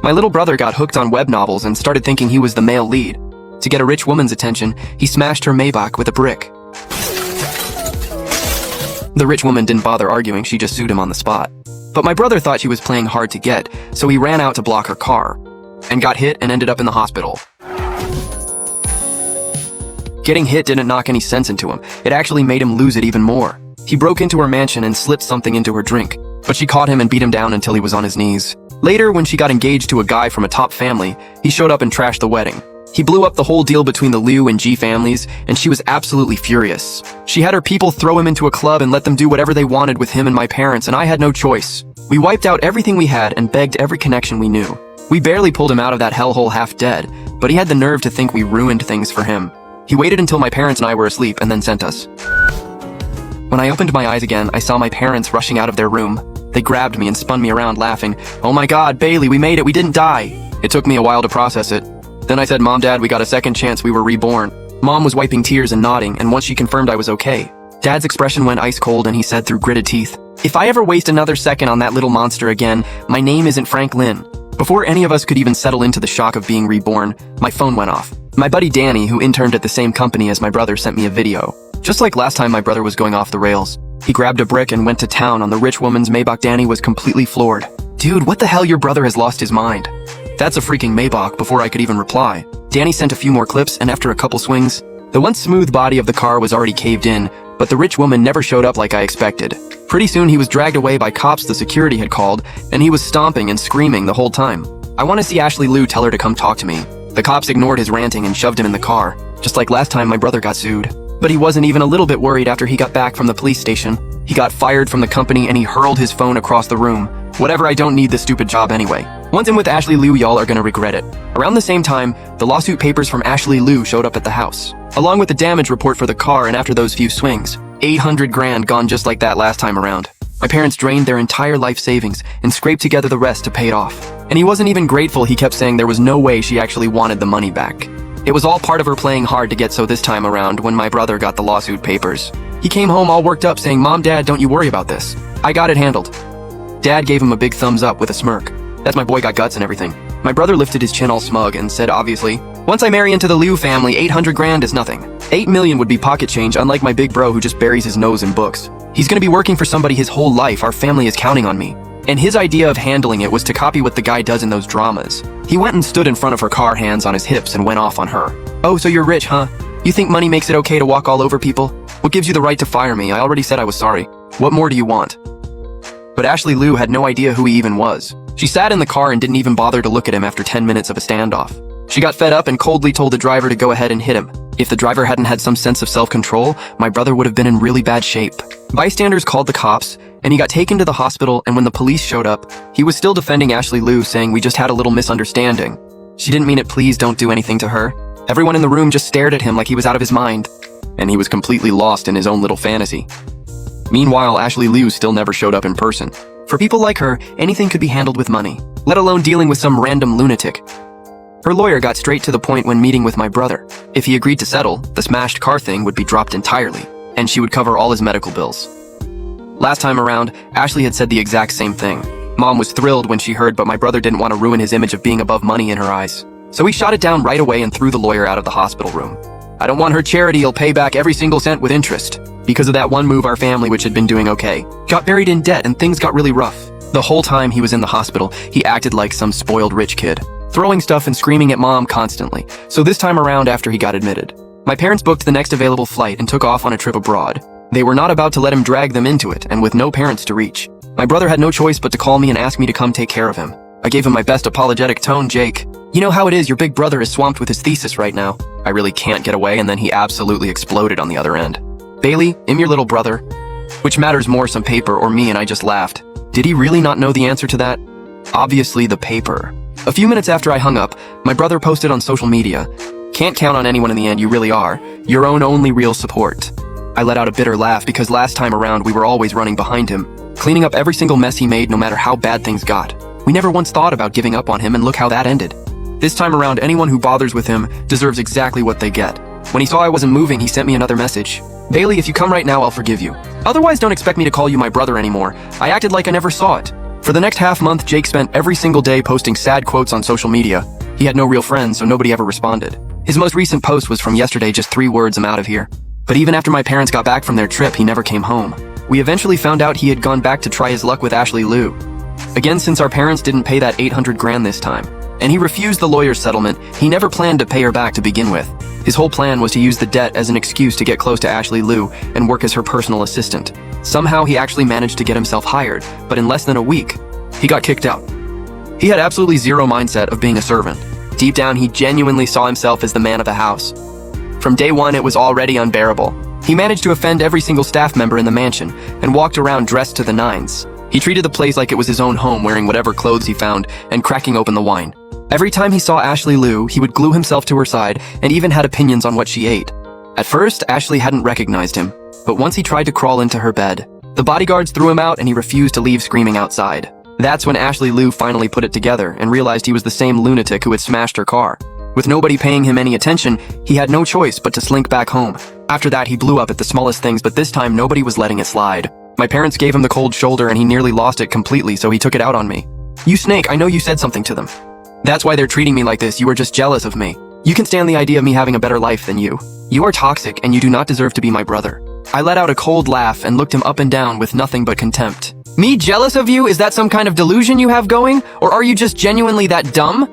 My little brother got hooked on web novels and started thinking he was the male lead. To get a rich woman's attention, he smashed her Maybach with a brick. The rich woman didn't bother arguing, she just sued him on the spot. But my brother thought she was playing hard to get, so he ran out to block her car, and got hit and ended up in the hospital. Getting hit didn't knock any sense into him, it actually made him lose it even more. He broke into her mansion and slipped something into her drink, but she caught him and beat him down until he was on his knees. Later, when she got engaged to a guy from a top family, he showed up and trashed the wedding. He blew up the whole deal between the Liu and Ji families, and she was absolutely furious. She had her people throw him into a club and let them do whatever they wanted with him and my parents, and I had no choice. We wiped out everything we had and begged every connection we knew. We barely pulled him out of that hellhole half dead, but he had the nerve to think we ruined things for him. He waited until my parents and I were asleep and then sent us. When I opened my eyes again, I saw my parents rushing out of their room. They grabbed me and spun me around laughing. "Oh my God, Bailey, we made it, we didn't die." It took me a while to process it. Then I said, "Mom, Dad, we got a second chance, we were reborn." Mom was wiping tears and nodding, and once she confirmed I was okay, Dad's expression went ice cold and he said through gritted teeth, "If I ever waste another second on that little monster again, my name isn't Frank Lin." Before any of us could even settle into the shock of being reborn, my phone went off. My buddy Danny, who interned at the same company as my brother, sent me a video. Just like last time my brother was going off the rails. He grabbed a brick and went to town on the rich woman's Maybach. Danny was completely floored. "Dude, what the hell, your brother has lost his mind." "That's a freaking Maybach," before I could even reply. Danny sent a few more clips, and after a couple swings, the once smooth body of the car was already caved in, but the rich woman never showed up like I expected. Pretty soon he was dragged away by cops the security had called, and he was stomping and screaming the whole time. I want to see Ashley Liu tell her to come talk to me. The cops ignored his ranting and shoved him in the car, just like last time my brother got sued. But he wasn't even a little bit worried after he got back from the police station. He got fired from the company and he hurled his phone across the room. "Whatever, I don't need this stupid job anyway." Once I'm with Ashley Liu, y'all are gonna regret it. Around the same time, the lawsuit papers from Ashley Liu showed up at the house, along with the damage report for the car, and after those few swings, 800 grand gone just like that last time around. My parents drained their entire life savings and scraped together the rest to pay it off. And he wasn't even grateful, he kept saying there was no way she actually wanted the money back. It was all part of her playing hard to get so this time around when my brother got the lawsuit papers. He came home all worked up saying, "Mom, Dad, don't you worry about this. I got it handled." Dad gave him a big thumbs up with a smirk. That's my boy got guts and everything. My brother lifted his chin all smug and said obviously, "Once I marry into the Liu family, 800 grand is nothing. 8 million would be pocket change, unlike my big bro who just buries his nose in books. He's gonna be working for somebody his whole life, our family is counting on me." And his idea of handling it was to copy what the guy does in those dramas. He went and stood in front of her car, hands on his hips, and went off on her. "Oh, so you're rich, huh? You think money makes it okay to walk all over people? What gives you the right to fire me? I already said I was sorry. What more do you want?" But Ashley Liu had no idea who he even was. She sat in the car and didn't even bother to look at him after 10 minutes of a standoff. She got fed up and coldly told the driver to go ahead and hit him. If the driver hadn't had some sense of self-control, my brother would have been in really bad shape. Bystanders called the cops, and he got taken to the hospital, and when the police showed up, he was still defending Ashley Liu, saying we just had a little misunderstanding. She didn't mean it, please don't do anything to her. Everyone in the room just stared at him like he was out of his mind, and he was completely lost in his own little fantasy. Meanwhile, Ashley Liu still never showed up in person. For people like her, anything could be handled with money, let alone dealing with some random lunatic. Her lawyer got straight to the point when meeting with my brother. If he agreed to settle, the smashed car thing would be dropped entirely, and she would cover all his medical bills. Last time around, Ashley had said the exact same thing. Mom was thrilled when she heard, but my brother didn't want to ruin his image of being above money in her eyes. So he shot it down right away and threw the lawyer out of the hospital room. "I don't want her charity, he'll pay back every single cent with interest." Because of that one move, our family, which had been doing okay, got buried in debt and things got really rough. The whole time he was in the hospital, he acted like some spoiled rich kid, throwing stuff and screaming at Mom constantly. So this time around, after he got admitted, my parents booked the next available flight and took off on a trip abroad. They were not about to let him drag them into it, and with no parents to reach. My brother had no choice but to call me and ask me to come take care of him. I gave him my best apologetic tone, "Jake, you know how it is, your big brother is swamped with his thesis right now. I really can't get away," and then he absolutely exploded on the other end. "Bailey, I'm your little brother. Which matters more, some paper or me?" And I just laughed. Did he really not know the answer to that? Obviously the paper. A few minutes after I hung up, my brother posted on social media, "Can't count on anyone in the end, you really are. Your own only real support." I let out a bitter laugh because last time around we were always running behind him, cleaning up every single mess he made no matter how bad things got. We never once thought about giving up on him, and look how that ended. This time around, anyone who bothers with him deserves exactly what they get. When he saw I wasn't moving, he sent me another message. "Bailey, if you come right now, I'll forgive you. Otherwise, don't expect me to call you my brother anymore. I acted like I never saw it." For the next half-month, Jake spent every single day posting sad quotes on social media. He had no real friends, so nobody ever responded. His most recent post was from yesterday, just 3 words, "I'm out of here." But even after my parents got back from their trip, he never came home. We eventually found out he had gone back to try his luck with Ashley Liu. Again, since our parents didn't pay that 800 grand this time, and he refused the lawyer's settlement, he never planned to pay her back to begin with. His whole plan was to use the debt as an excuse to get close to Ashley Liu and work as her personal assistant. Somehow he actually managed to get himself hired, but in less than a week, he got kicked out. He had absolutely zero mindset of being a servant. Deep down, he genuinely saw himself as the man of the house. From day one, it was already unbearable. He managed to offend every single staff member in the mansion and walked around dressed to the nines. He treated the place like it was his own home, wearing whatever clothes he found and cracking open the wine. Every time he saw Ashley Liu, he would glue himself to her side and even had opinions on what she ate. At first, Ashley hadn't recognized him, but once he tried to crawl into her bed, the bodyguards threw him out and he refused to leave, screaming outside. That's when Ashley Liu finally put it together and realized he was the same lunatic who had smashed her car. With nobody paying him any attention, he had no choice but to slink back home. After that, he blew up at the smallest things, but this time nobody was letting it slide. My parents gave him the cold shoulder and he nearly lost it completely, so he took it out on me. "You snake, I know you said something to them. That's why they're treating me like this. You are just jealous of me. You can stand the idea of me having a better life than you. You are toxic and you do not deserve to be my brother." I let out a cold laugh and looked him up and down with nothing but contempt. "Me jealous of you? Is that some kind of delusion you have going? Or are you just genuinely that dumb?"